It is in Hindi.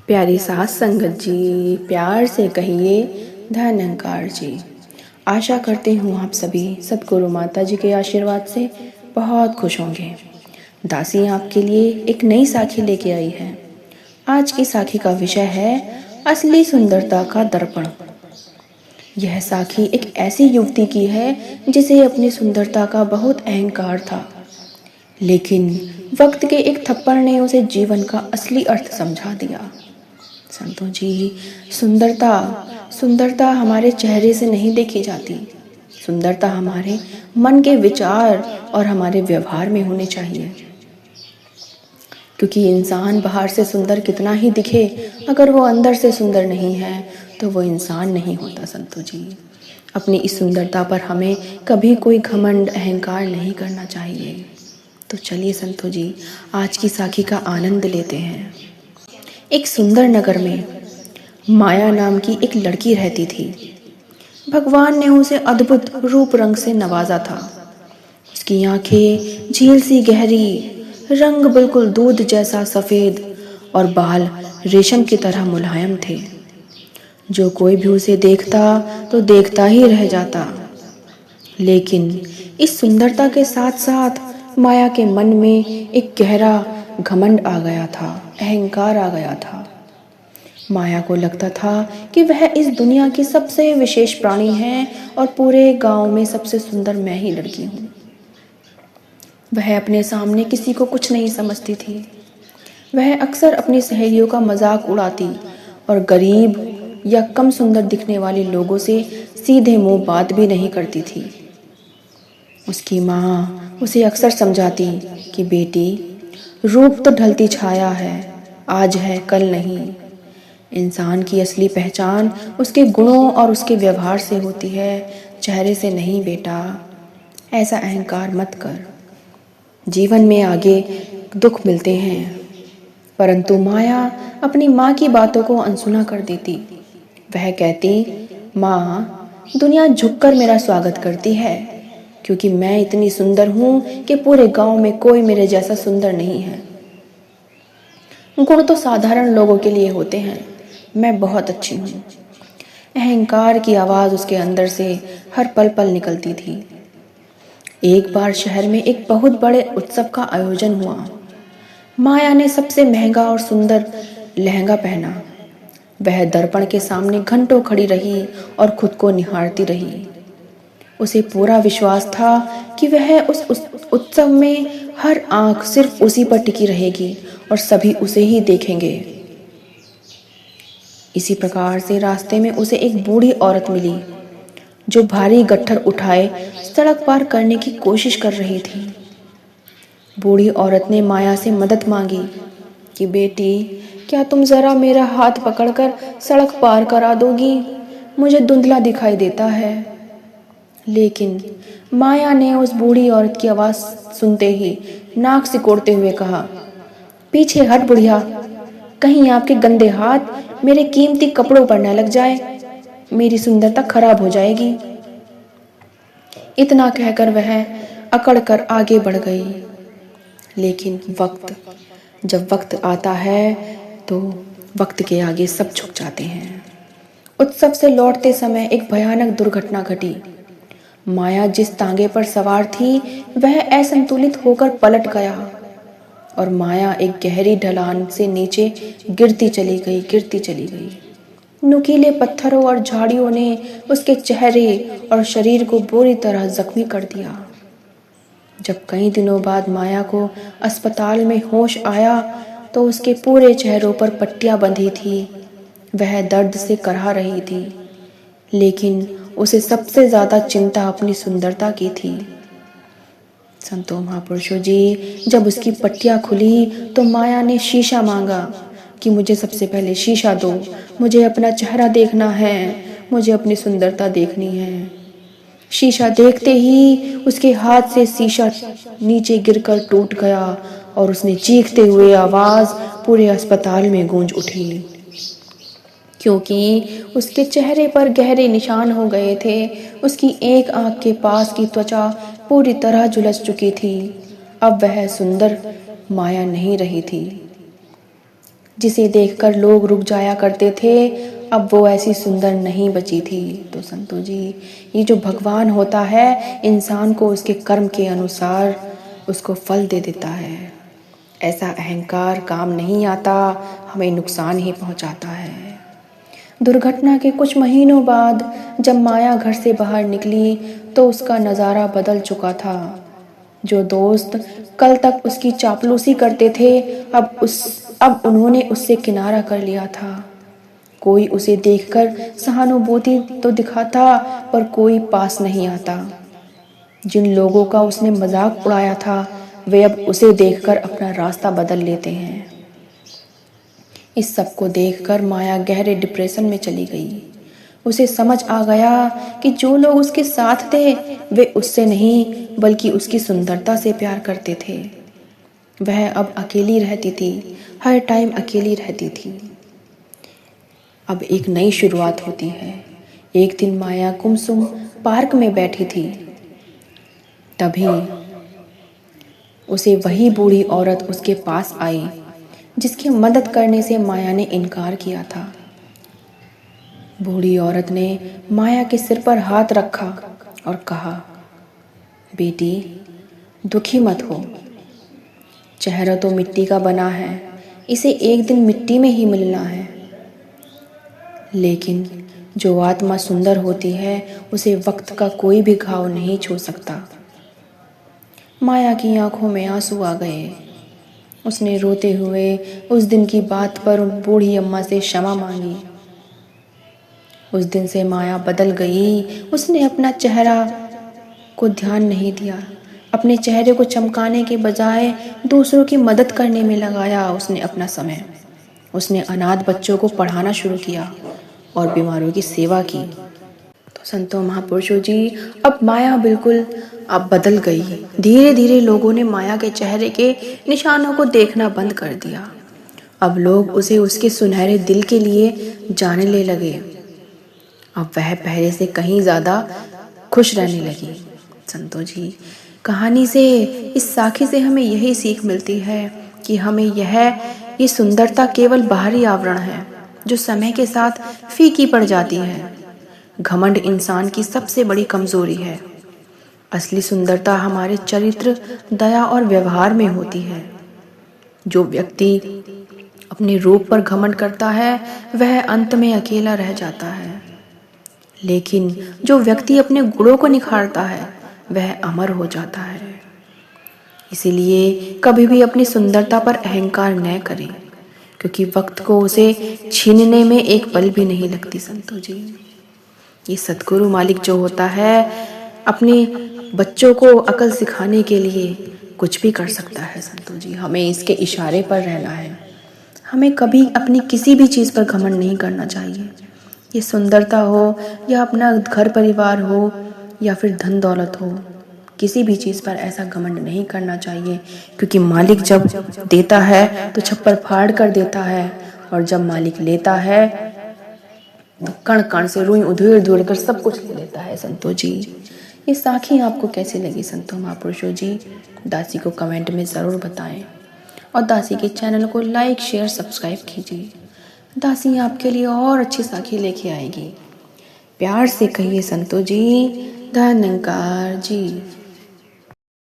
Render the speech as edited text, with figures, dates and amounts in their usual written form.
प्यारी सास संगत जी, प्यार से कहिए धन्यंकार जी। आशा करती हूँ आप सभी सतगुरु माता जी के आशीर्वाद से बहुत खुश होंगे। दासी आपके लिए एक नई साखी लेके आई है। आज की साखी का विषय है असली सुंदरता का दर्पण। यह साखी एक ऐसी युवती की है जिसे अपनी सुंदरता का बहुत अहंकार था, लेकिन वक्त के एक थप्पड़ ने उसे जीवन का असली अर्थ समझा दिया। संतों जी, सुंदरता सुंदरता हमारे चेहरे से नहीं देखी जाती। सुंदरता हमारे मन के विचार और हमारे व्यवहार में होनी चाहिए। क्योंकि इंसान बाहर से सुंदर कितना ही दिखे, अगर वो अंदर से सुंदर नहीं है तो वो इंसान नहीं होता। संतों जी, अपनी इस सुंदरता पर हमें कभी कोई घमंड अहंकार नहीं करना चाहिए। तो चलिए संतों जी, आज की साखी का आनंद लेते हैं। एक सुंदर नगर में माया नाम की एक लड़की रहती थी। भगवान ने उसे अद्भुत रूप रंग से नवाजा था। उसकी आंखें झील सी गहरी, रंग बिल्कुल दूध जैसा सफेद और बाल रेशम की तरह मुलायम थे। जो कोई भी उसे देखता तो देखता ही रह जाता। लेकिन इस सुंदरता के साथ साथ माया के मन में एक गहरा घमंड आ गया था, अहंकार आ गया था। माया को लगता था कि वह इस दुनिया की सबसे विशेष प्राणी है और पूरे गांव में सबसे सुंदर मैं ही लड़की हूँ। वह अपने सामने किसी को कुछ नहीं समझती थी। वह अक्सर अपनी सहेलियों का मजाक उड़ाती और गरीब या कम सुंदर दिखने वाले लोगों से सीधे मुंह बात भी नहीं करती थी। उसकी माँ उसे अक्सर समझाती कि बेटी, रूप तो ढलती छाया है, आज है कल नहीं। इंसान की असली पहचान उसके गुणों और उसके व्यवहार से होती है, चेहरे से नहीं बेटा। ऐसा अहंकार मत कर। जीवन में आगे दुख मिलते हैं, परंतु माया अपनी माँ की बातों को अनसुना कर देती। वह कहती, माँ, दुनिया झुककर मेरा स्वागत करती है क्योंकि मैं इतनी सुंदर हूँ कि पूरे गांव में कोई मेरे जैसा सुंदर नहीं है। गुण तो साधारण लोगों के लिए होते हैं, मैं बहुत अच्छी हूँ। अहंकार की आवाज़ उसके अंदर से हर पल पल निकलती थी। एक बार शहर में एक बहुत बड़े उत्सव का आयोजन हुआ। माया ने सबसे महंगा और सुंदर लहंगा पहना। वह दर्पण के सामने घंटों खड़ी रही और खुद को निहारती रही। उसे पूरा विश्वास था कि वह उस उत्सव में हर आंख सिर्फ उसी पर टिकी रहेगी और सभी उसे ही देखेंगे। इसी प्रकार से रास्ते में उसे एक बूढ़ी औरत मिली जो भारी गट्ठर उठाए सड़क पार करने की कोशिश कर रही थी। बूढ़ी औरत ने माया से मदद मांगी कि बेटी, क्या तुम जरा मेरा हाथ पकड़कर सड़क पार करा दोगी? मुझे धुंधला दिखाई देता है। लेकिन माया ने उस बूढ़ी औरत की आवाज़ सुनते ही नाक सिकोड़ते हुए कहा, पीछे हट बुढ़िया, कहीं आपके गंदे हाथ मेरे कीमती कपड़ों पर न लग जाए, मेरी सुंदरता खराब हो जाएगी। इतना कहकर वह अकड़ कर आगे बढ़ गई। लेकिन जब वक्त आता है तो वक्त के आगे सब झुक जाते हैं। उत्सव से लौटते समय एक भयानक दुर्घटना घटी। माया जिस तांगे पर सवार थी वह असंतुलित होकर पलट गया और माया एक गहरी ढलान से नीचे गिरती चली गई। नुकीले पत्थरों और झाड़ियों ने उसके चेहरे और शरीर को बुरी तरह जख्मी कर दिया। जब कई दिनों बाद माया को अस्पताल में होश आया तो उसके पूरे चेहरों पर पट्टियां बंधी थी। वह दर्द से कराह रही थी, लेकिन उसे सबसे ज्यादा चिंता अपनी सुंदरता की थी। संतों महापुरुषों जी, जब उसकी पट्टियां खुली तो माया ने शीशा मांगा कि मुझे सबसे पहले शीशा दो, मुझे अपना चेहरा देखना है, मुझे अपनी सुंदरता देखनी है। शीशा देखते ही उसके हाथ से शीशा नीचे गिरकर टूट गया और उसने चीखते हुए आवाज पूरे अस्पताल में गूंज उठी, क्योंकि उसके चेहरे पर गहरे निशान हो गए थे। उसकी एक आंख के पास की त्वचा पूरी तरह झुलस चुकी थी। अब वह सुंदर माया नहीं रही थी। जिसे देखकर लोग रुक जाया करते थे, अब वो ऐसी सुंदर नहीं बची थी। तो संतों जी, ये जो भगवान होता है, इंसान को उसके कर्म के अनुसार उसको फल दे देता है। ऐसा अहंकार काम नहीं आता, हमें नुकसान ही पहुंचाता है। दुर्घटना के कुछ महीनों बाद जब माया घर से बाहर निकली तो उसका नज़ारा बदल चुका था। जो दोस्त कल तक उसकी चापलूसी करते थे, अब उन्होंने उससे किनारा कर लिया था। कोई उसे देखकर सहानुभूति तो दिखाता, पर कोई पास नहीं आता। जिन लोगों का उसने मजाक उड़ाया था, वे अब उसे देखकर अपना रास्ता बदल लेते हैं। इस सब को देखकर माया गहरे डिप्रेशन में चली गई। उसे समझ आ गया कि जो लोग उसके साथ थे, वे उससे नहीं बल्कि उसकी सुंदरता से प्यार करते थे। वह अब अकेली रहती थी, हर टाइम अकेली रहती थी। अब एक नई शुरुआत होती है। एक दिन माया गुमसुम पार्क में बैठी थी। तभी उसे वही बूढ़ी औरत उसके पास आई जिसकी मदद करने से माया ने इनकार किया था। बूढ़ी औरत ने माया के सिर पर हाथ रखा और कहा, बेटी, दुखी मत हो। चेहरा तो मिट्टी का बना है, इसे एक दिन मिट्टी में ही मिलना है। लेकिन जो आत्मा सुंदर होती है, उसे वक्त का कोई भी घाव नहीं छू सकता। माया की आंखों में आंसू आ गए। उसने रोते हुए उस दिन की बात पर उन बूढ़ी अम्मा से क्षमा मांगी। उस दिन से माया बदल गई। उसने अपना चेहरा को ध्यान नहीं दिया। अपने चेहरे को चमकाने के बजाय दूसरों की मदद करने में लगाया उसने अपना समय। उसने अनाथ बच्चों को पढ़ाना शुरू किया और बीमारों की सेवा की। तो संतों महापुरुषों जी, अब माया बिल्कुल अब बदल गई। धीरे धीरे लोगों ने माया के चेहरे के निशानों को देखना बंद कर दिया। अब लोग उसे उसके सुनहरे दिल के लिए जानने लगे। अब वह पहले से कहीं ज़्यादा खुश रहने लगी। संतों जी, कहानी से, इस साखी से हमें यही सीख मिलती है कि हमें ये सुंदरता केवल बाहरी आवरण है जो समय के साथ फीकी पड़ जाती है। घमंड इंसान की सबसे बड़ी कमजोरी है। असली सुंदरता हमारे चरित्र, दया और व्यवहार में होती है। जो व्यक्ति अपने रूप पर घमंड करता है, वह अंत में अकेला रह जाता है। लेकिन जो व्यक्ति अपने गुणों को निखारता है, वह अमर हो जाता है। इसीलिए कभी भी अपनी सुंदरता पर अहंकार न करें, क्योंकि वक्त को उसे छीनने में एक पल भी नहीं लगती। संतों जी, ये सद्गुरु मालिक जो होता है, अपने बच्चों को अकल सिखाने के लिए कुछ भी कर सकता है। संतों जी, हमें इसके इशारे पर रहना है। हमें कभी अपनी किसी भी चीज़ पर घमंड नहीं करना चाहिए। ये सुंदरता हो या अपना घर परिवार हो या फिर धन दौलत हो, किसी भी चीज़ पर ऐसा घमंड नहीं करना चाहिए। क्योंकि मालिक जब देता है तो छप्पर फाड़ कर देता है, और जब मालिक लेता है तो कण कण से रुई उधेड़ धुड़ कर सब कुछ ले लेता है। संतों जी, ये साखी आपको कैसी लगी संतों महापुरुषों जी? दासी को कमेंट में ज़रूर बताएं और दासी के चैनल को लाइक, शेयर, सब्सक्राइब कीजिए। दासी आपके लिए और अच्छी साखी लेके आएगी। प्यार से कहिए संतों जी, धन्यकार जी।